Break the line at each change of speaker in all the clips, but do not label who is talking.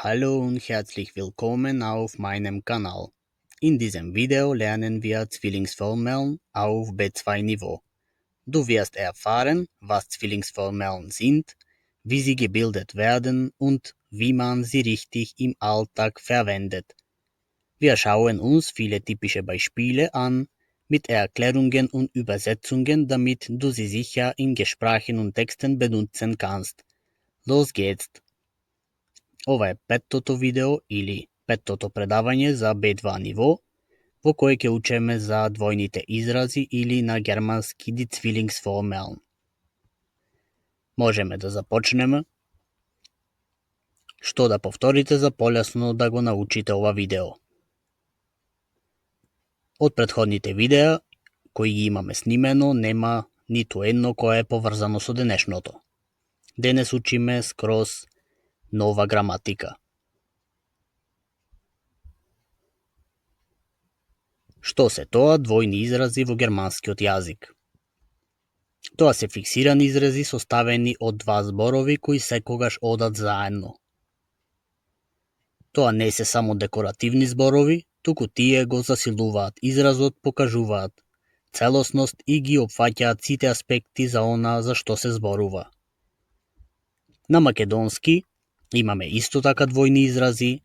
Hallo und herzlich willkommen auf meinem Kanal. In diesem Video lernen wir Zwillingsformeln auf B2-Niveau. Du wirst erfahren, was Zwillingsformeln sind, wie sie gebildet werden und wie man sie richtig im Alltag verwendet. Wir schauen uns viele typische Beispiele an, mit Erklärungen und Übersetzungen, damit du sie sicher in Gesprächen und Texten benutzen kannst. Los geht's! Ова е петтото видео или петтото предавање за B2 ниво, во кое ќе учиме за двојните изрази или на германски die Zwillingsformeln. Можеме да започнеме. Што да повторите за полесно да го научите ова видео. Од претходните видеа, кои ги имаме снимено, нема ниту едно кое е поврзано со денешното. Денес учиме скроз нова граматика. Што се тоа двојни изрази во германскиот јазик? Тоа се фиксирани изрази составени од два зборови кои секогаш одат заедно. Тоа не се само декоративни зборови, туку тие го засилуваат изразот, покажуваат целосност и ги опфаќаат сите аспекти за она за што се зборува. На македонски имаме исто така двојни изрази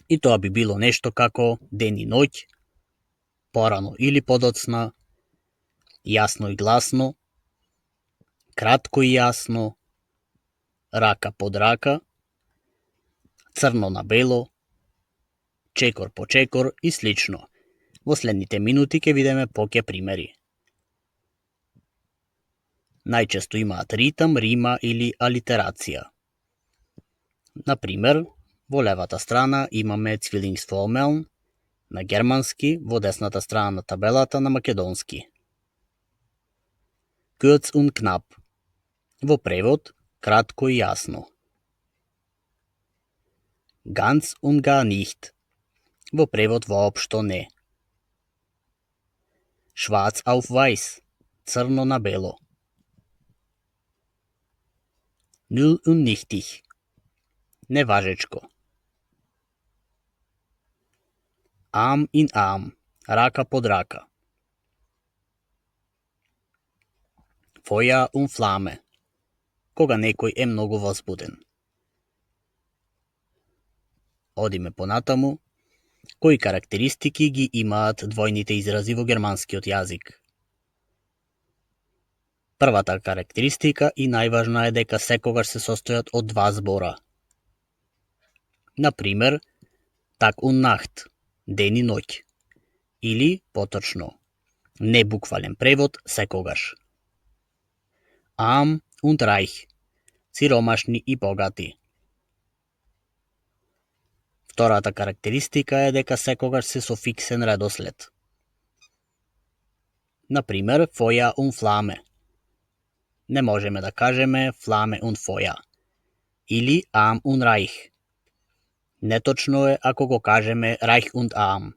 и тоа би било нешто како ден и ноќ, порано или подоцна, јасно и гласно, кратко и јасно, рака под рака, црно на бело, чекор по чекор и слично. Во следните минути ќе видиме поќе примери. Најчесто имаат ритам, рима или алитерација. Например, во левата страна имаме Zwillingsformeln на германски, во десната страна на табелата на македонски. Kurz und knapp. Во превод, кратко и јасно. Ganz und gar nicht. Во превод воопшто не. Schwarz auf weiß. Црно на бело. Null und nichtig. Неважечко. Arm in Arm. Рака под рака. Feuer und Flamme. Кога некој е многу возбуден. Одиме понатаму. Кои карактеристики ги имаат двојните изрази во германскиот јазик? Првата карактеристика и најважна е дека секогаш се состојат од два збора. Например, Tag und Nacht, ден и ноќ, или, поточно, небуквален превод секогаш. Arm und reich, сиромашни и богати. Втората карактеристика е дека секогаш се со фиксен редослед. Например, Feuer und Flamme. Не можеме да кажеме Flamme und Feuer или Arm und Reich. Неточно е ако го кажеме Reich und Arm.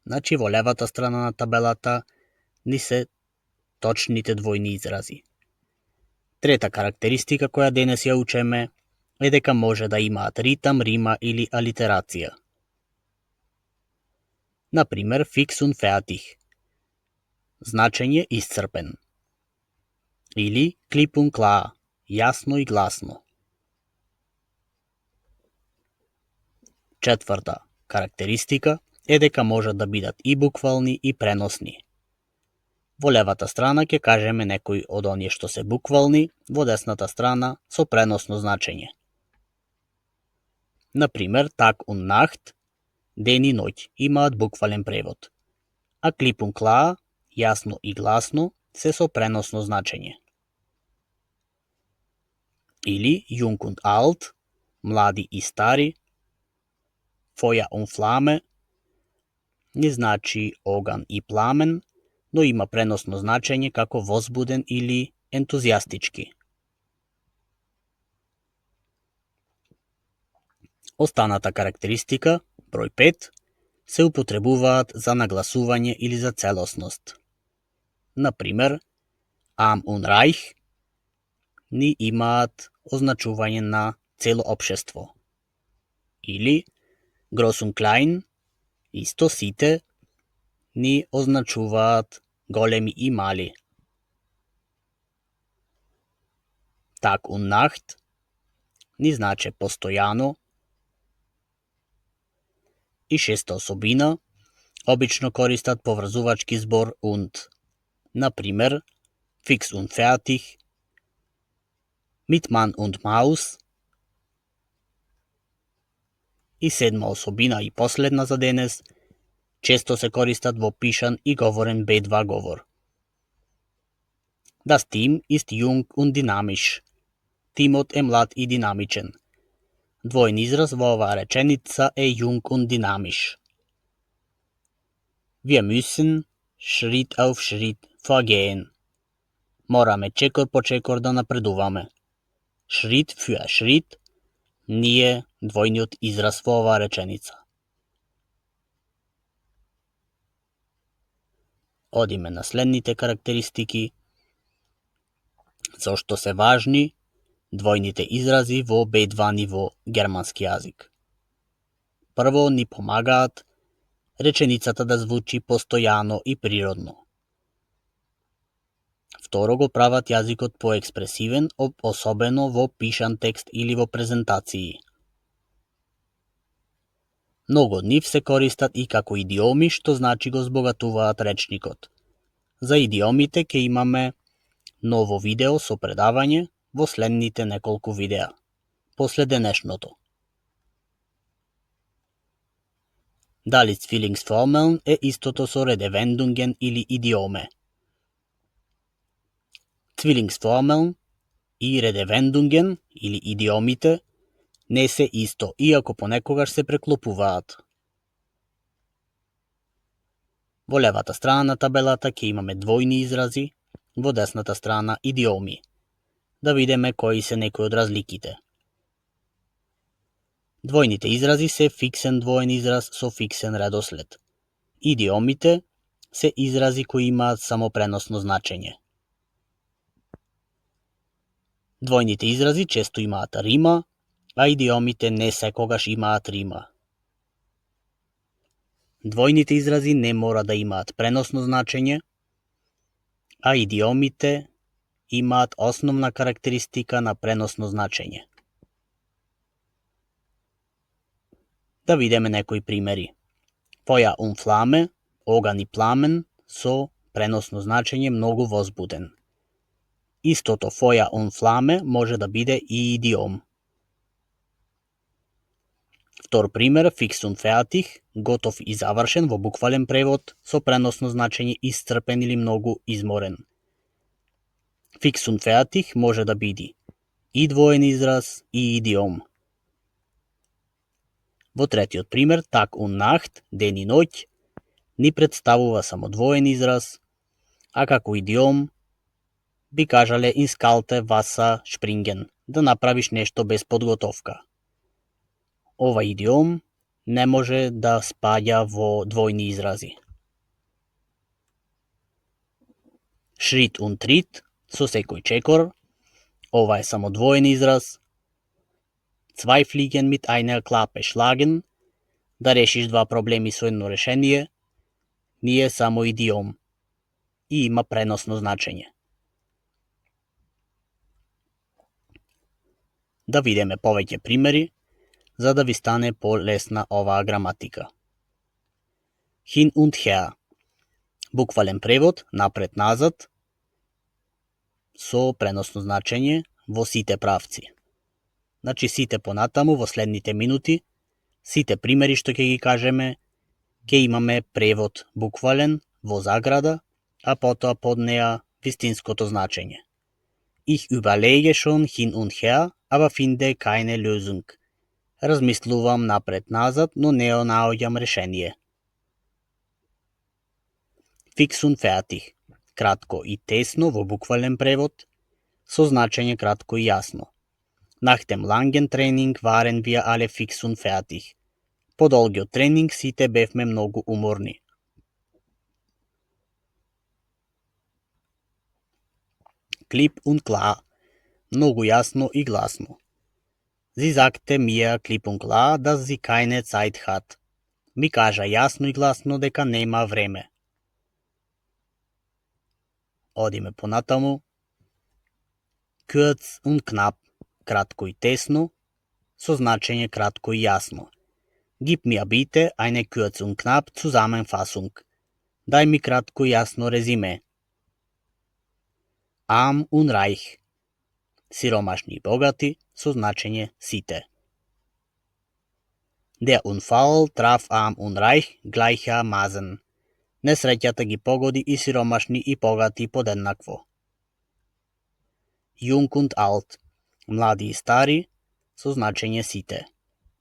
Значи во левата страна на табелата ни се точните двојни изрази. Трета карактеристика која денес ја учеме е дека може да имаат ритам, рима или алитерација. Например, fix und fertig. Значење исцрпен. Или klipp und klar. Јасно и гласно. Четврта карактеристика е дека можат да бидат и буквални и преносни. Во левата страна ќе кажеме некои од оние што се буквални, во десната страна со преносно значење. Например, Tag und Nacht, ден и ноќ, имаат буквален превод, а klipp und klar, јасно и гласно, се со преносно значење. Или Jung und alt, млади и стари, Feuer und Flamme, не значи оган и пламен, но има преносно значење како возбуден или ентузијастички. Останата карактеристика, број 5, се употребуваат за нагласување или за целосност. Например, Arm und Reich ни имаат означување на цело општество, или groß und klein, исто сите, ни означуваат големи и мали. Tag und Nacht ни значи постојано. И шеста особина, обично користат поврзувачки збор und. Например, fix und fertig, mit Mann und Maus. И седма особина и последна за денес, често се користат во пишан и говорен B2 говор. Das Team ist jung und dynamisch. Тимот е млад и динамичен. Двоен израз во оваа реченица е jung und dynamisch. Wir müssen Schritt auf Schritt vorgehen. Мораме чекор по чекор да напредуваме. Schritt für Schritt ни е двојниот израз во оваа реченица. Одиме на следните карактеристики, зошто се важни двојните изрази во B2 ниво германски јазик. Прво, ни помагаат реченицата да звучи постојано и природно. Второ, го прават јазикот поекспресивен, особено во пишан текст или во презентации. Многу од нив се користат и како идиоми, што значи го збогатуваат речникот. За идиомите ќе имаме ново видео со предавање во следните неколку видеа, после денешното. Дали Zwillingsformeln е истото со Redewendungen или идиоме? Zwillingsformeln и Redewendungen или идиомите не се исто, иако понекогаш се преклопуваат. Во левата страна на табелата ќе имаме двојни изрази, во десната страна идиоми. Да видиме кои се некои од разликите. Двојните изрази се фиксен двоен израз со фиксен редослед. Идиомите се изрази кои имаат само преносно значење. Двојните изрази често имаат рима, а идиомите не секогаш имаат рима. Двојните изрази не мора да имаат преносно значење, а идиомите имаат основна карактеристика на преносно значење. Да видиме некои примери. Feuer und Flamme, оган и пламен, со преносно значење многу возбуден. Истото Feuer und Flamme може да биде и идиом. Втор пример, fix und fertig, готов и завршен во буквален превод, со преносно значење исцрпен или многу изморен. Fix und fertig може да биде и двоен израз и идиом. Во третиот пример, Tag und Nacht, ден и ноќ, ни представува само двоен израз, а како идиом би кажале ins kalte Wasser springen, да направиш нешто без подготовка. Ова идиом не може да спаѓа во двојни изрази. Schritt und Tritt, со секој чекор, ова е само двоен израз. Zwei Fliegen mit einer Klappe schlagen, да решиш два проблеми со едно решение, ни е само идиом и има преносно значење. Да видиме повеќе примери, за да ви стане полесна оваа граматика. Hin und her, буквален превод, напред-назад, со преносно значење во сите правци. Значи сите понатаму во следните минути, сите примери што ќе ги кажеме, ќе имаме превод буквален во заграда, а потоа под неа вистинското значење. Ich überlege schon hin und her, aber finde keine Lösung. Размислувам напред-назад, но не наоѓам решение. Fix und fertig, кратко и тесно во буквален превод, со значење кратко и јасно. Nach dem langen Training waren wir alle fix und fertig. По долгиот тренинг сите бевме многу уморни. Klipp und klar, многу јасно и гласно. Sie sagte mir klipp und klar, dass sie keine Zeit hat. Ми кажа јасно и гласно дека нема време. Одиме понатаму. Kurz und knapp, кратко и тесно, со значење кратко и јасно. Gib mir bitte eine kurz und knapp Zusammenfassung. Дај ми кратко и јасно резиме. Arm und reich, сиромашни и богати, со значење сите. Der Unfall traf arm und reich gleichermaßen. Несреќата ги погоди и сиромашни и богати подеднакво. Jung und alt, млади и стари, со значење сите.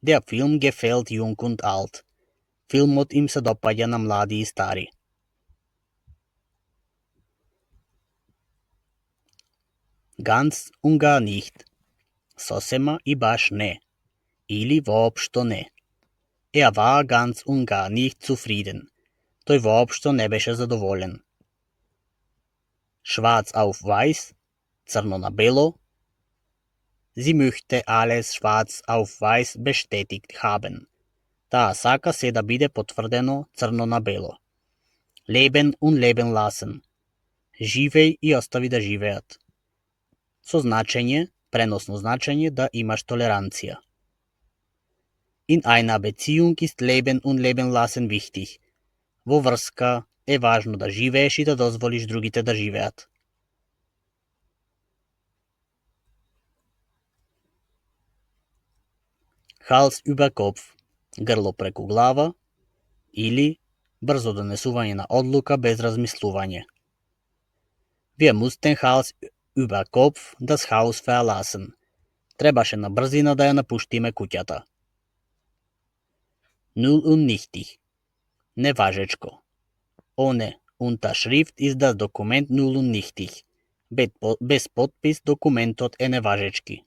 Der Film gefällt jung und alt. Филмот им се допаѓа на млади и стари. Ganz und gar nicht, сосема и баш не, или воопшто не. War ganz und gar nicht zufrieden. Тој воопшто не беше задоволен. Schwarz auf weiß, црно на бело. Sie möchte alles schwarz auf weiß bestätigt haben. Таа сака се да биде потврдено црно на бело. Leben und leben lassen. Живеј и остави да живеат. Со значење, преносно значење да имаш толеранција. In einer Beziehung ist Leben und leben lassen wichtig. Во врска е важно да живееш и да дозволиш другите да живеат. Hals über Kopf, грло преку глава, или брзо донесување на одлука без размислување. Wir mussten Hals über Kopf das Haus verlassen. Требаше на брзина да ја напуштиме куќата. Null und nichtig, неважечко. Ohne Unterschrift ist das Dokument null und nichtig. Без подпис документот е неважечки.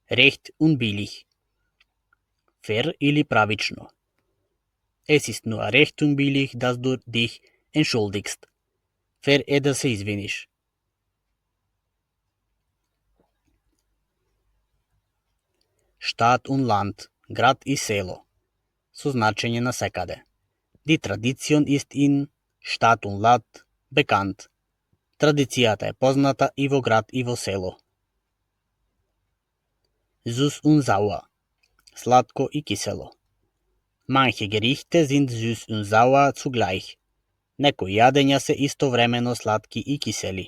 Recht und billig, fair или правично. Es ist nur recht und billig, dass du dich entschuldigst. Fair е да се извиниш. Stadt und Land, град и село, со значење на секаде. Die Tradition ist in Stadt und Land bekannt. Традицијата е позната и во град и во село. Süß und sauer, сладко и кисело. Manche Gerichte sind süß und sauer zugleich. Некои јадења се истовремено сладки и кисели.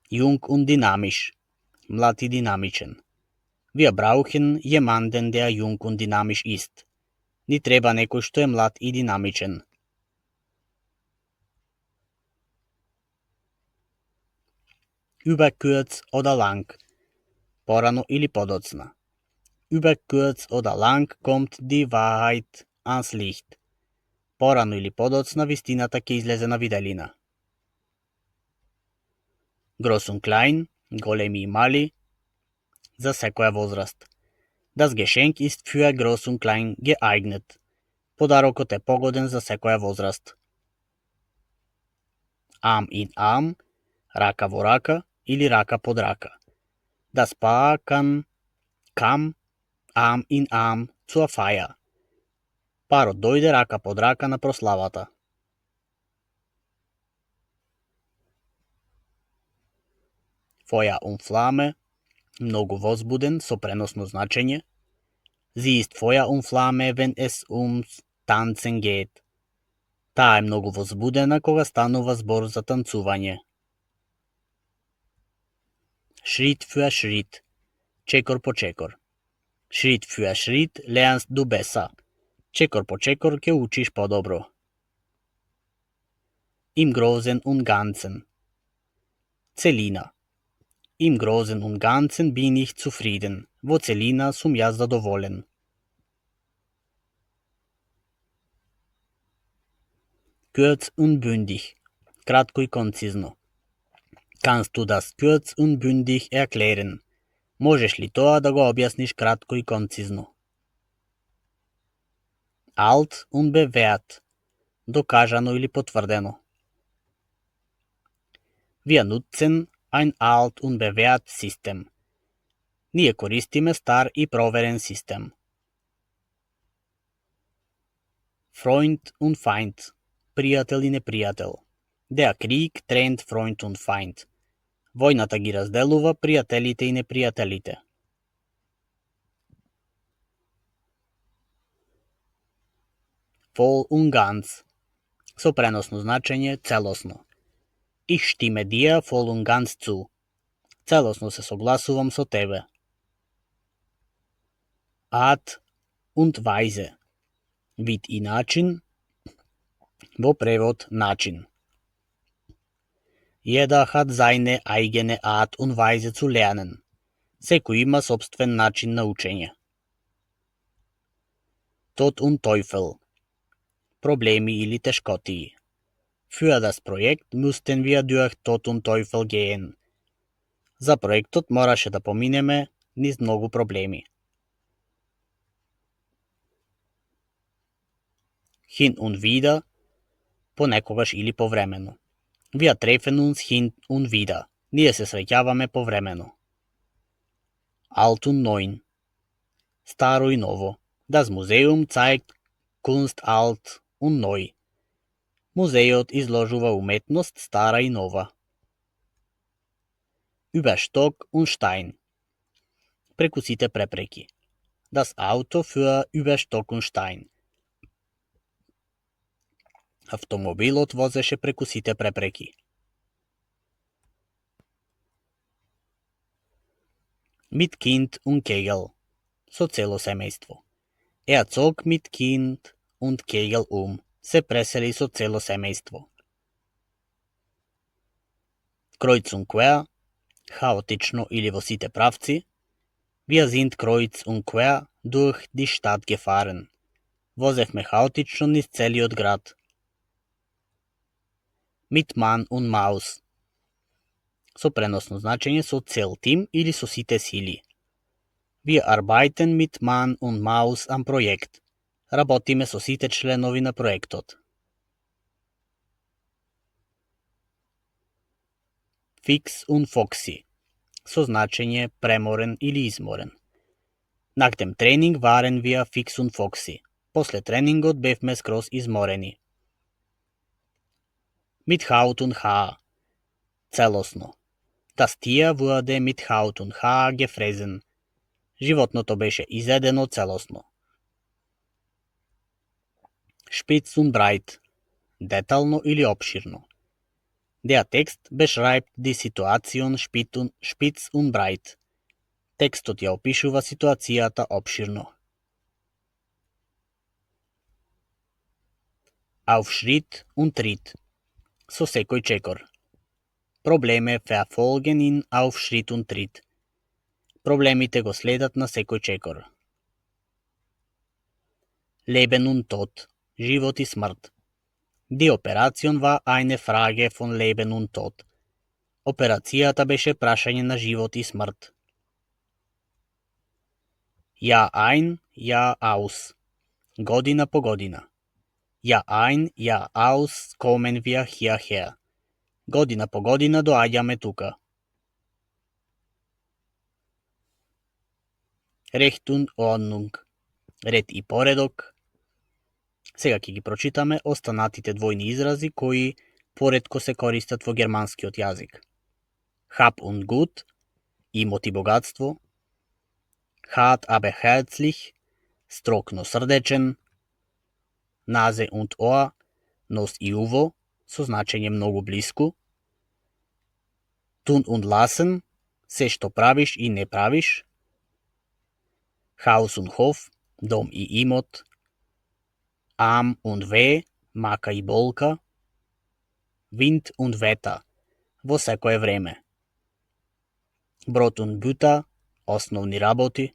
Jung und dynamisch, млад и динамичен. Wir brauchen jemanden, der jung und dynamisch ist. Ни треба некој што е млад и динамичен. Über kurz oder lang, порано или подоцна. Über kurz oder lang kommt die Wahrheit ans Licht. Порано или подоцна вистината ќе излезе на виделина. Groß und klein, големи и мали, за секоја возраст. Das Geschenk ist für groß und klein geeignet. Подарокот е погоден за секоја возраст. Arm in Arm, рака во рака или рака под рака. Das Paar kam Arm in Arm zur Feier. Парот дојде рака под рака на прославата. Feuer und Flamme, многу возбуден со преносно значење. Sie ist Feuer und Flamme, wenn es ums Tanzen geht. Таа е многу возбудена кога станува збор за танцување. Schritt für Schritt, чекор по чекор. Schritt für Schritt lernst du besser. Чекор по чекор ќе учиш подобро. Im Großen und Ganzen, целина. Im Großen und Ganzen bin ich zufrieden. Во целина сум јас задоволен. Kurz und bündig, кратко и концизно. Kannst du das kurz und bündig erklären? Можеш ли тоа да го објасниш кратко и концизно? Alt und bewährt, докажано или потврдено. Wir nutzen ein alt und bewährt System. Ние користиме стар и проверен систем. Freund und Feind, пријател и непријател. Der Krieg trennt Freund und Feind. Војната ги разделува пријателите и непријателите. Voll und ganz, со преносно значење целосно. Ich stimme dir voll und ganz zu. Целосно се согласувам со тебе. Art und Weise, вид и начин, во превод начин. Jeder hat seine eigene Art und Weise zu lernen. Секој има собствен начин на учење. Tod und Teufel, проблеми или тешкотии. Für das Projekt mussten wir durch Tod und Teufel gehen. За проектот мораше да поминеме низ многу проблеми. Hin und wieder, понекогаш или повремено. Wir treffen uns hin und wieder. Ние се среќаваме повремено. Alt und neu, старо и ново. Das Museum zeigt Kunst alt und neu. Музејот изложува уметност стара и нова. Über Stock und Stein, преку сите препреки. Das Auto für über Stock und Stein. Автомобилот возеше преку сите препреки. Mit Kind und Kegel, со цело семејство. Zog mit Kind und Kegel се пресели со цело семејство. Kreuz und quer, хаотично или во сите правци. Wir sind kreuz und quer durch die Stadt gefahren. Возевме хаотично низ целиот град. Mit Mann und Maus, со преносно значење со цел тим или со сите сили. Wir arbeiten mit Mann und Maus am Projekt. Работиме со сите членови на проектот. Fix und Foxy, со значење преморен или изморен. Nach dem Training waren wir fix und foxy. После тренингот бевме скроз изморени. Mit Haut und Haar, целосно. Das Tier wurde mit Haut und Haar gefressen. Животното беше изедено целосно. Spitz und breit, детално или обширно. Der Text beschreibt die Situation spitz und breit. Текстот ја опишува ситуацијата обширно. Auf Schritt und Tritt, со секој чекор. Проблеме verfolgen ihn auf Schritt und Tritt. Проблемите го следат на секој чекор. Leben und Tod, живот и смрт. Die Operation war eine Frage von Leben und Tod. Операцијата беше прашање на живот и смрт. Jahr ein, Jahr aus. Година по година. Jahr ein, Jahr aus kommen wir hierher. Година по година доаѓаме тука. Recht und Ordnung, ред и поредок. Сега ќе ги прочитаме останатите двојни изрази кои поретко се користат во германскиот јазик. Hab und gut, имот и богатство. Hart aber herzlich, строг но срдечен. Nase und Ohr, нос и уво, со значење многу блиску. Tun und lassen, се што правиш и не правиш. Haus und Hof, дом и имот. Arm und weh, мака и болка. Wind und Wetter, во секое време. Brot und Butter, основни работи.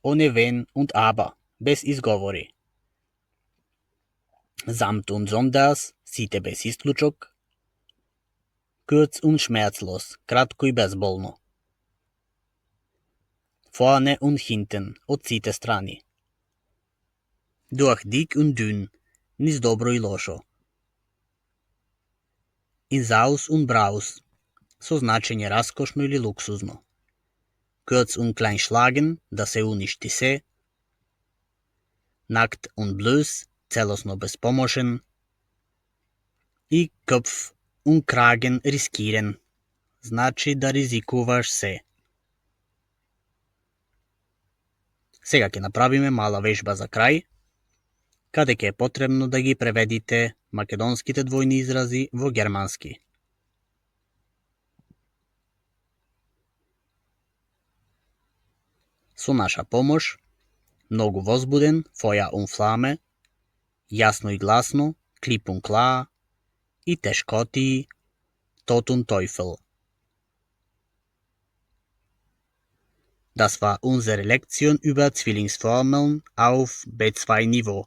Ohne wenn und aber, без изговори. Samt und sonders, сите без исклучок. Kurz und schmerzlos, кратко и безболно. Vorne und hinten, од сите страни. Durch dick und dünn, низ добро и лошо. in Saus und Braus, со значење раскошно или луксузно. Kurz und klein schlagen, да се уништи се. Nackt und blös, целосно безпомошен. И Kopf und Kragen riskieren, значи да ризикуваш се. Сега ќе направиме мала вежба за крај, каде ќе е потребно да ги преведите македонските двојни изрази во германски. Со наша помош, многу возбуден, Feuer und Flamme, јасно и гласно, Klipp und klar, и тешкотии, Tod und Teufel. Das war unsere Lektion über Zwillingsformeln auf B2-Niveau.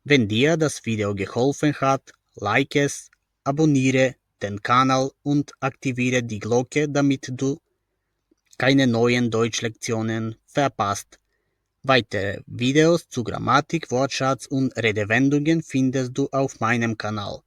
Wenn dir das Video geholfen hat, like es, abonniere den Kanal und aktiviere die Glocke, damit du keine neuen Deutschlektionen verpasst. Weitere Videos zu Grammatik, Wortschatz und Redewendungen findest du auf meinem Kanal.